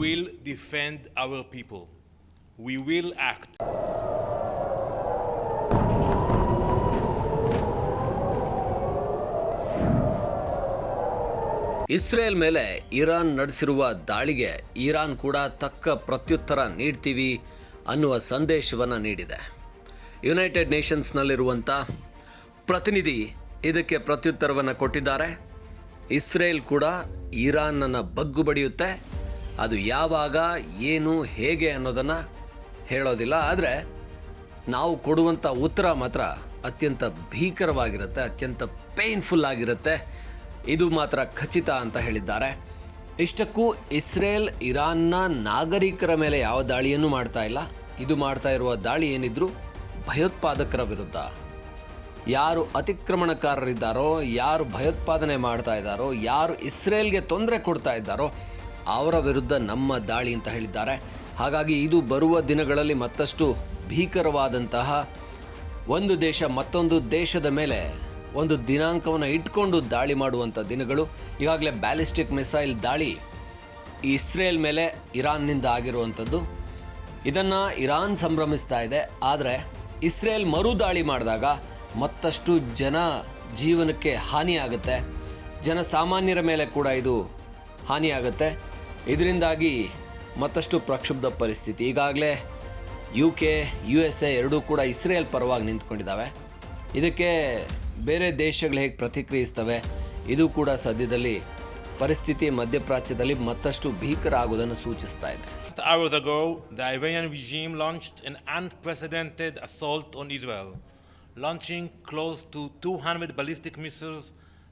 will defend our people. We will act. Israel ಮೇಲೆ Iran ನಡೆಸಿರುವ ದಾಳಿಗೆ ಇರಾನ್ ಕೂಡ ತಕ್ಕ ಪ್ರತ್ಯುತ್ತರ ನೀಡ್ತೀವಿ ಅನ್ನುವ ಸಂದೇಶವನ್ನು ನೀಡಿದೆ. ಯುನೈಟೆಡ್ ನೇಷನ್ಸ್ನಲ್ಲಿರುವಂಥ ಪ್ರತಿನಿಧಿ ಇದಕ್ಕೆ ಪ್ರತ್ಯುತ್ತರವನ್ನು ಕೊಟ್ಟಿದ್ದಾರೆ. ಇಸ್ರೇಲ್ ಕೂಡ ಇರಾನನ್ನು ಬಗ್ಗು ಬಡಿಯುತ್ತೆ. ಅದು ಯಾವಾಗ, ಏನು, ಹೇಗೆ ಅನ್ನೋದನ್ನು ಹೇಳೋದಿಲ್ಲ. ಆದರೆ ನಾವು ಕೊಡುವಂಥ ಉತ್ತರ ಮಾತ್ರ ಅತ್ಯಂತ ಭೀಕರವಾಗಿರುತ್ತೆ, ಅತ್ಯಂತ ಪೇನ್ಫುಲ್ ಆಗಿರುತ್ತೆ. ಇದು ಮಾತ್ರ ಖಚಿತ ಅಂತ ಹೇಳಿದ್ದಾರೆ. ಇಷ್ಟಕ್ಕೂ ಇಸ್ರೇಲ್ ಇರಾನ್ನ ನಾಗರಿಕರ ಮೇಲೆ ಯಾವ ದಾಳಿಯನ್ನು ಮಾಡ್ತಾ ಇಲ್ಲ. ಇದು ಮಾಡ್ತಾ ಇರುವ ದಾಳಿ ಏನಿದ್ರು ಭಯೋತ್ಪಾದಕರ ವಿರುದ್ಧ. ಯಾರು ಅತಿಕ್ರಮಣಕಾರರಿದ್ದಾರೋ, ಯಾರು ಭಯೋತ್ಪಾದನೆ ಮಾಡ್ತಾ ಇದ್ದಾರೋ, ಯಾರು ಇಸ್ರೇಲ್ಗೆ ತೊಂದರೆ ಕೊಡ್ತಾ ಇದ್ದಾರೋ ಅವರ ವಿರುದ್ಧ ನಮ್ಮ ದಾಳಿ ಅಂತ ಹೇಳಿದ್ದಾರೆ. ಹಾಗಾಗಿ ಇದು ಬರುವ ದಿನಗಳಲ್ಲಿ ಮತ್ತಷ್ಟು ಭೀಕರವಾದಂತಹ, ಒಂದು ದೇಶ ಮತ್ತೊಂದು ದೇಶದ ಮೇಲೆ ಒಂದು ದಿನಾಂಕವನ್ನು ಇಟ್ಕೊಂಡು ದಾಳಿ ಮಾಡುವಂಥ ದಿನಗಳು. ಈಗಾಗಲೇ ಬ್ಯಾಲಿಸ್ಟಿಕ್ ಮಿಸೈಲ್ ದಾಳಿ ಇಸ್ರೇಲ್ ಮೇಲೆ ಇರಾನ್ನಿಂದ ಆಗಿರುವಂಥದ್ದು. ಇದನ್ನು ಇರಾನ್ ಸಂಭ್ರಮಿಸ್ತಾ ಇದೆ. ಆದರೆ ಇಸ್ರೇಲ್ ಮರು ದಾಳಿ ಮಾಡಿದಾಗ ಮತ್ತಷ್ಟು ಜನ ಜೀವನಕ್ಕೆ ಹಾನಿಯಾಗುತ್ತೆ, ಜನಸಾಮಾನ್ಯರ ಮೇಲೆ ಕೂಡ ಇದು ಹಾನಿಯಾಗುತ್ತೆ. ಇದರಿಂದಾಗಿ ಮತ್ತಷ್ಟು ಪ್ರಕ್ಷುಬ್ಧ ಪರಿಸ್ಥಿತಿ. ಈಗಾಗಲೇ UK, USA ಎರಡೂ ಕೂಡ ಇಸ್ರೇಲ್ ಪರವಾಗಿ ನಿಂತ್ಕೊಂಡಿದ್ದಾವೆ. ಇದಕ್ಕೆ ಬೇರೆ ದೇಶಗಳು ಹೇಗೆ ಪ್ರತಿಕ್ರಿಯಿಸ್ತವೆ, ಇದು ಕೂಡ ಸದ್ಯದಲ್ಲಿ ಪರಿಸ್ಥಿತಿ ಮಧ್ಯಪ್ರಾಚ್ಯದಲ್ಲಿ ಮತ್ತಷ್ಟು ಭೀಕರ ಆಗುವುದನ್ನು ಸೂಚಿಸ್ತಾ ಇದೆ. Hours ago, the Iranian regime launched an unprecedented assault on Israel, launching close to 200 ballistic missiles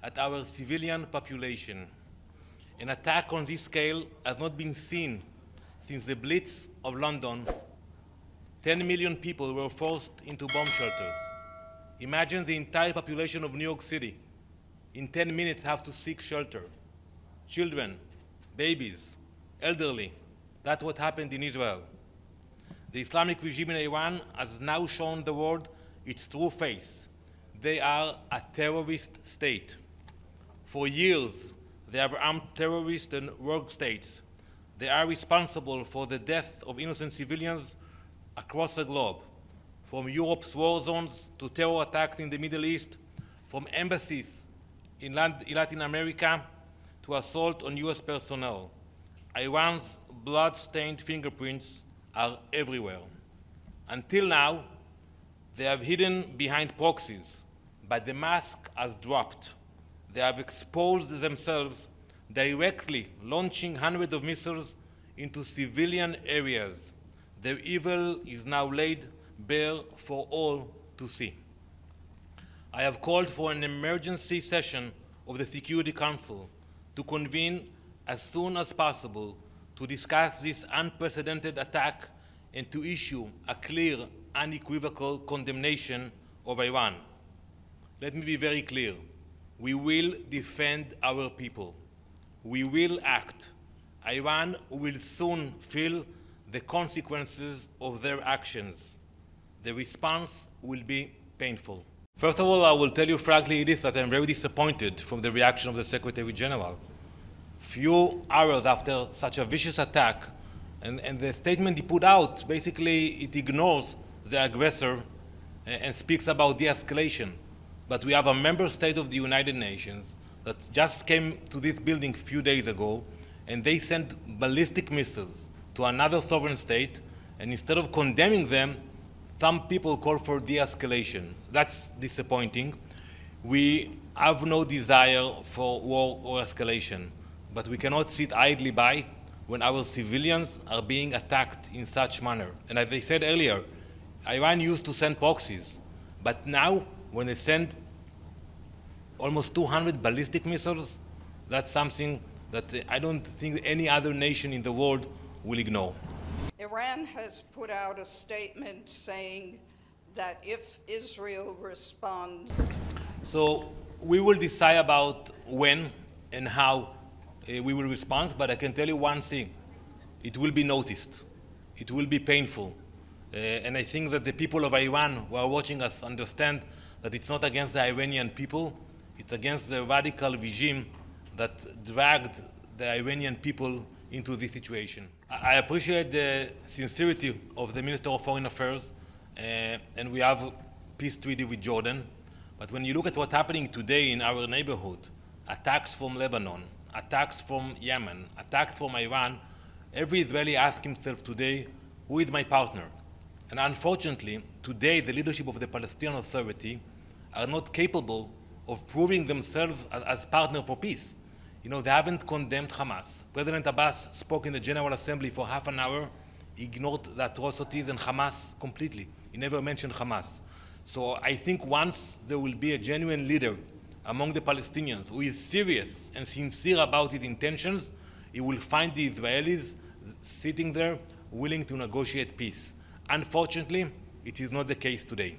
at our civilian population. An attack on this scale has not been seen since the Blitz of London. 10 million people were forced into bomb shelters. Imagine the entire population of New York City in 10 minutes have to seek shelter. Children, babies, elderly. That's what happened in Israel. The Islamic regime in Iran has now shown the world its true face. They are a terrorist state. For years, they have armed terrorists and rogue states. They are responsible for the death of innocent civilians across the globe, from Europe's war zones to terror attacks in the Middle East, from embassies in Latin America to assault on US personnel. Iran's blood-stained fingerprints are everywhere. Until now, they have hidden behind proxies, but the mask has dropped. They have exposed themselves directly, launching hundreds of missiles into civilian areas. Their evil is now laid bare for all to see. I have called for an emergency session of the Security Council to convene as soon as possible to discuss this unprecedented attack and to issue a clear, unequivocal condemnation of Iran. Let me be very clear. We will defend our people. We will act. Iran will soon feel the consequences of their actions. The response will be painful. First of all, I will tell you frankly, Edith, that I'm very disappointed from the reaction of the Secretary General. Few hours after such a vicious attack, and the statement he put out, basically it ignores the aggressor and speaks about de-escalation. But we have a member state of the United Nations that just came to this building a few days ago, and they sent ballistic missiles to another sovereign state, and instead of condemning them, some people call for de-escalation. That's disappointing. We have no desire for war or escalation, but we cannot sit idly by when our civilians are being attacked in such manner. And as I said earlier, Iran used to send proxies, but now when they send almost 200 ballistic missiles, that's something that I don't think any other nation in the world will ignore. Iran has put out a statement saying that if Israel responds... So we will decide about when and how we will respond, but I can tell you one thing. It will be noticed. It will be painful. And I think that the people of Iran who are watching us understand that it's not against the Iranian people, it's against the radical regime that dragged the Iranian people into this situation. I appreciate the sincerity of the Minister of Foreign Affairs, and we have a peace treaty with Jordan. But when you look at what's happening today in our neighborhood, attacks from Lebanon, attacks from Yemen, attacks from Iran, every Israeli asks himself today, who is my partner? And unfortunately, today the leadership of the Palestinian Authority are not capable of proving themselves as partner for peace. You know, they haven't condemned Hamas. President Abbas spoke in the General Assembly for half an hour, ignored the atrocities and Hamas completely. He never mentioned Hamas. So I think once there will be a genuine leader among the Palestinians who is serious and sincere about his intentions, he will find the Israelis sitting there willing to negotiate peace. Unfortunately, it is not the case today.